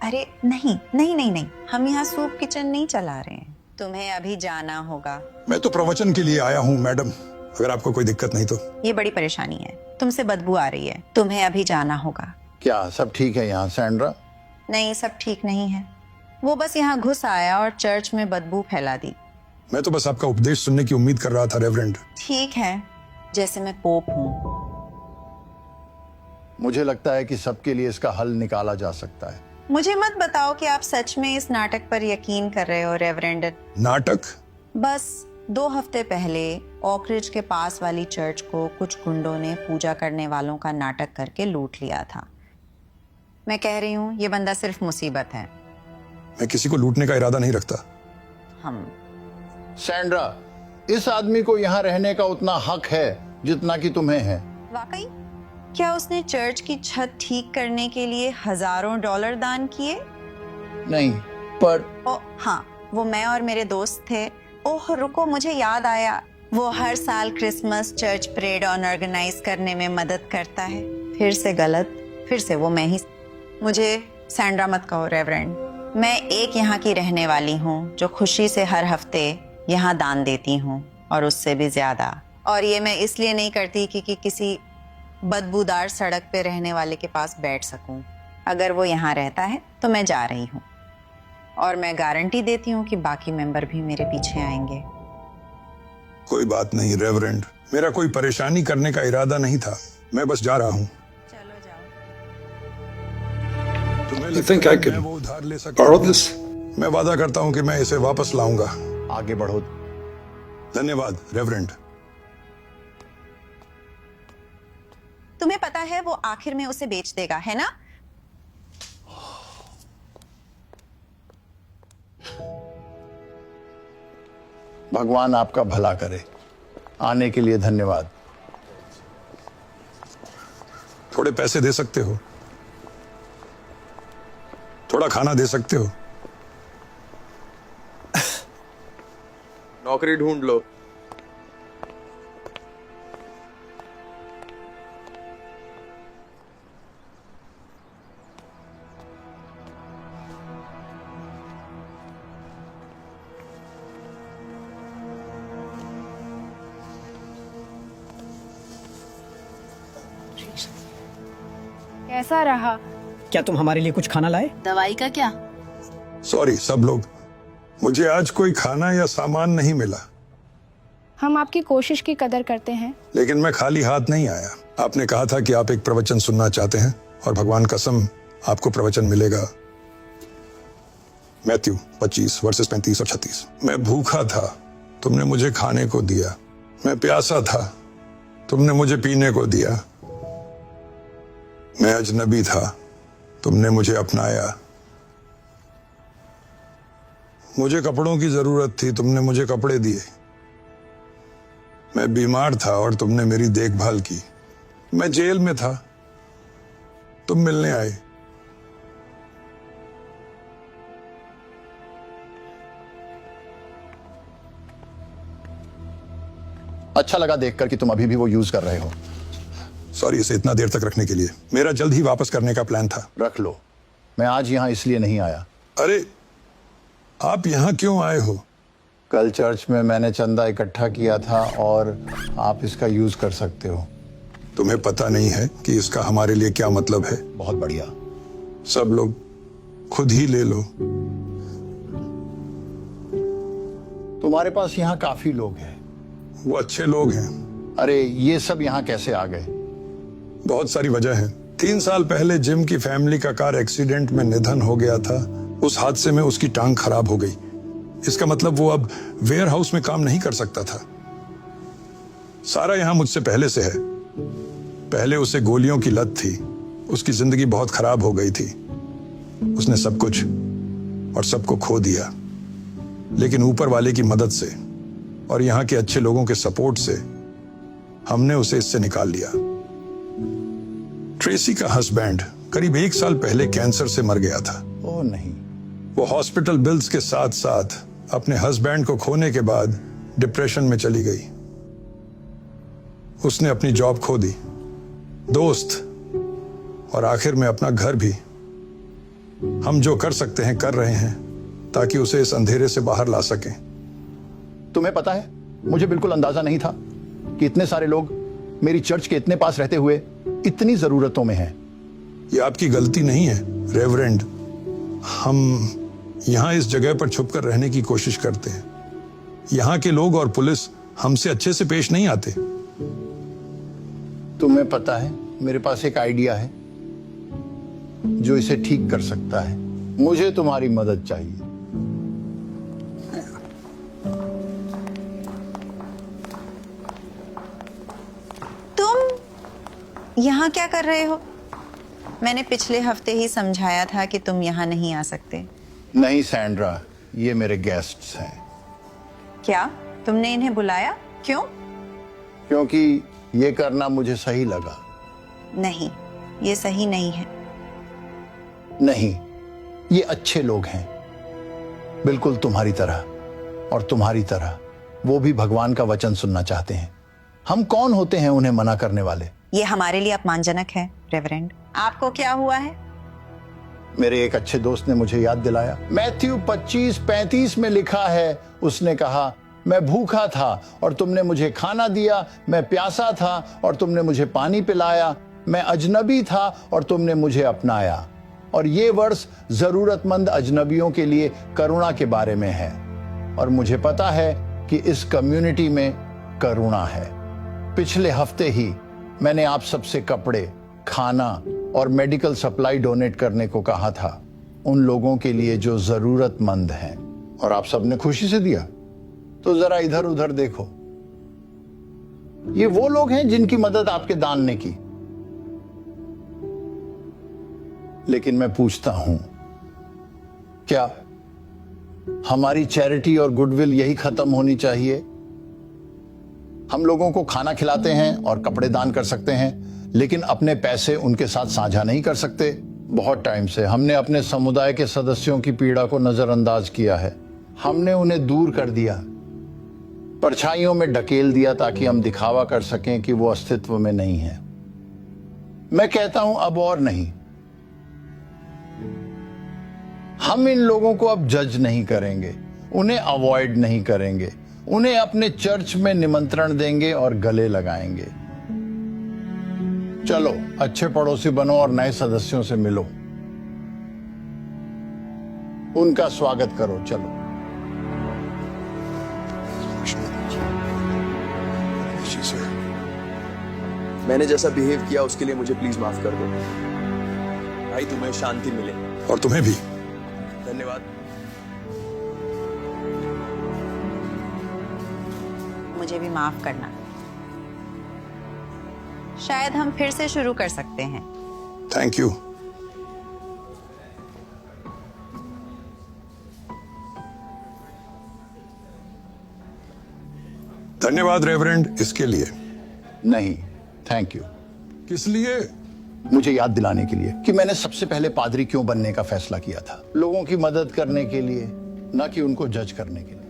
अरे नहीं नहीं नहीं नहीं, हम यहाँ सूप किचन नहीं चला रहे हैं। तुम्हें अभी जाना होगा। मैं तो प्रवचन के लिए आया हूँ मैडम, अगर आपको कोई दिक्कत नहीं तो। ये बड़ी परेशानी है, तुमसे बदबू आ रही है, तुम्हें अभी जाना होगा। क्या सब ठीक है यहाँ सैंड्रा? नहीं, सब ठीक नहीं है। वो बस यहाँ घुस आया और चर्च में बदबू फैला दी। मैं तो बस आपका उपदेश सुनने की उम्मीद कर रहा था रेवरेंड। ठीक है, जैसे मैं पोप हूँ। मुझे लगता है कि सबके लिए इसका हल निकाला जा सकता है। मुझे मत बताओ कि आप सच में इस नाटक पर यकीन कर रहे हो रेवरेंड। नाटक? बस 2 हफ्ते पहले ऑकरिज के पास वाली चर्च को कुछ गुंडों ने पूजा करने वालों का नाटक करके लूट लिया था। मैं कह रही हूँ ये बंदा सिर्फ मुसीबत है। मैं किसी को लूटने का इरादा नहीं रखता। हम सैंड्रा, इस आदमी को यहाँ रहने का उतना हक है जितना कि तुम्हें है। वाकई? क्या उसने चर्च की छत ठीक करने के लिए हजारों डॉलर दान किए? नहीं, पर ओ हाँ, वो मैं और मेरे दोस्त थे। ओह रुको, मुझे याद आया, वो हर साल क्रिसमस चर्च परेड ऑर्गेनाइज करने में मदद करता है। फिर से गलत, फिर से वो मैं ही। मुझे सैंड्रा मत कहो रेवरेंड। मैं एक यहाँ की रहने वाली हूँ जो खुशी से हर हफ्ते यहाँ दान देती हूँ, और उससे भी ज्यादा। और ये मैं इसलिए नहीं करती कि किसी बदबूदार सड़क पे रहने वाले के पास बैठ सकूं। अगर वो यहाँ रहता है तो मैं जा रही हूँ, और मैं गारंटी देती हूँ कि बाकी मेंबर भी मेरे पीछे आएंगे। कोई बात नहीं रेवरेंड, मेरा कोई परेशानी करने का इरादा नहीं था, मैं बस जा रहा हूँ। चलो जाओ। तुम्हें You लगता think है I कि could मैं वो उधार ले सकता borrow हूँ? this? मैं वादा करता हूँ कि मैं इसे वापस लाऊंगा। आगे बढ़ो। धन्यवाद रेवरेंड। तुम्हें पता है वो आखिर में उसे बेच देगा, है ना? भगवान आपका भला करे। आने के लिए धन्यवाद। थोड़े पैसे दे सकते हो? थोड़ा खाना दे सकते हो? नौकरी ढूंढ लो। कैसा रहा? क्या तुम हमारे लिए कुछ खाना लाए? दवाई का क्या? सॉरी सब लोग, मुझे आज कोई खाना या सामान नहीं मिला। हम आपकी कोशिश की कदर करते हैं। लेकिन मैं खाली हाथ नहीं आया। आपने कहा था कि आप एक प्रवचन सुनना चाहते हैं, और भगवान कसम आपको प्रवचन मिलेगा। मैथ्यू 25 वर्सेस 35 और 36। मैं भूखा था, तुमने मुझे खाने को दिया। मैं प्यासा था, तुमने मुझे पीने को दिया। मैं अजनबी था, तुमने मुझे अपनाया। मुझे कपड़ों की जरूरत थी, तुमने मुझे कपड़े दिए। मैं बीमार था और तुमने मेरी देखभाल की। मैं जेल में था, तुम मिलने आए। अच्छा लगा देखकर कि तुम अभी भी वो यूज कर रहे हो। सॉरी इसे इतना देर तक रखने के लिए। मेरा जल्द ही वापस करने का प्लान था। रख लो। मैं आज यहाँ इसलिए नहीं आया। अरे आप यहाँ क्यों आए हो? कल चर्च में मैंने चंदा इकट्ठा किया था और आप इसका यूज कर सकते हो। तुम्हें पता नहीं है कि इसका हमारे लिए क्या मतलब है? बहुत बढ़िया। सब लोग खुद ही ले लो। तुम्हारे पास यहाँ काफी लोग हैं। वो अच्छे लोग हैं। अरे ये सब यहाँ कैसे आ गए? बहुत सारी वजह है। 3 साल पहले जिम की फैमिली का कार एक्सीडेंट में निधन हो गया था। उस हादसे में उसकी टांग खराब हो गई। इसका मतलब वो अब वेयर हाउस में काम नहीं कर सकता था। सारा यहाँ मुझसे पहले से है। पहले उसे गोलियों की लत थी, उसकी जिंदगी बहुत खराब हो गई थी। उसने सब कुछ और सबको खो दिया, लेकिन ऊपर वाले की मदद से और यहाँ के अच्छे लोगों के सपोर्ट से हमने उसे इससे निकाल लिया। ट्रेसी का हस्बैंड करीब 1 साल पहले कैंसर से मर गया था। ओह नहीं। वो हॉस्पिटल बिल्स के साथ साथ अपने हस्बैंड को खोने के बाद डिप्रेशन में चली गई। उसने अपनी जॉब खो दी, दोस्त और आखिर में अपना घर भी। हम जो कर सकते हैं कर रहे हैं ताकि उसे इस अंधेरे से बाहर ला सकें। तुम्हें पता है, मुझे बिल्कुल अंदाजा नहीं था कि इतने सारे लोग मेरी चर्च के इतने पास रहते हुए इतनी जरूरतों में हैं। ये आपकी गलती नहीं है रेवरेंड। हम यहां इस जगह पर छुपकर रहने की कोशिश करते हैं। यहां के लोग और पुलिस हमसे अच्छे से पेश नहीं आते। तुम्हें पता है, मेरे पास एक आइडिया है जो इसे ठीक कर सकता है। मुझे तुम्हारी मदद चाहिए। तुम यहाँ क्या कर रहे हो? मैंने पिछले हफ्ते ही समझाया था कि तुम यहाँ नहीं आ सकते। नहीं सैंड्रा, ये मेरे गेस्ट्स हैं। क्या तुमने इन्हें बुलाया? क्यों? क्योंकि ये करना मुझे सही लगा। नहीं, ये सही नहीं है। नहीं, ये अच्छे लोग हैं, बिल्कुल तुम्हारी तरह। और तुम्हारी तरह वो भी भगवान का वचन सुनना चाहते हैं। हम कौन होते हैं उन्हें मना करने वाले? ये हमारे लिए अपमानजनक है रेवरेंड। आपको क्या हुआ है? मेरे एक अच्छे दोस्त ने मुझे याद दिलाया। मैथ्यू 25:35 में लिखा है, उसने कहा, मैं भूखा था और तुमने मुझे खाना दिया, मैं प्यासा था और तुमने मुझे पानी पिलाया, मैं अजनबी था और तुमने मुझे अपनाया। और ये वर्ष जरूरतमंद अजनबियों के लिए करुणा के बारे में है। और मुझे पता है कि इस कम्युनिटी में करुणा है। पिछले हफ्ते ही मैंने आप सबसे कपड़े, खाना और मेडिकल सप्लाई डोनेट करने को कहा था, उन लोगों के लिए जो जरूरतमंद हैं। और आप सबने खुशी से दिया। तो जरा इधर उधर देखो, ये वो लोग हैं जिनकी मदद आपके दान ने की। लेकिन मैं पूछता हूं, क्या हमारी चैरिटी और गुडविल यही खत्म होनी चाहिए? हम लोगों को खाना खिलाते हैं और कपड़े दान कर सकते हैं, लेकिन अपने पैसे उनके साथ साझा नहीं कर सकते। बहुत टाइम से हमने अपने समुदाय के सदस्यों की पीड़ा को नजरअंदाज किया है। हमने उन्हें दूर कर दिया, परछाइयों में ढकेल दिया ताकि हम दिखावा कर सकें कि वो अस्तित्व में नहीं है। मैं कहता हूं, अब और नहीं। हम इन लोगों को अब जज नहीं करेंगे, उन्हें अवॉइड नहीं करेंगे, उन्हें अपने चर्च में निमंत्रण देंगे और गले लगाएंगे। चलो, अच्छे पड़ोसी बनो और नए सदस्यों से मिलो, उनका स्वागत करो। चलो। मैंने जैसा बिहेव किया उसके लिए मुझे प्लीज माफ कर दो। भाई, तुम्हें शांति मिले। और तुम्हें भी। धन्यवाद। मुझे भी माफ करना। शायद हम फिर से शुरू कर सकते हैं। Thank you. धन्यवाद रेवरेंड इसके लिए। नहीं, थैंक यू। किस लिए? मुझे याद दिलाने के लिए कि मैंने सबसे पहले पादरी क्यों बनने का फैसला किया था। लोगों की मदद करने के लिए, ना कि उनको जज करने के लिए।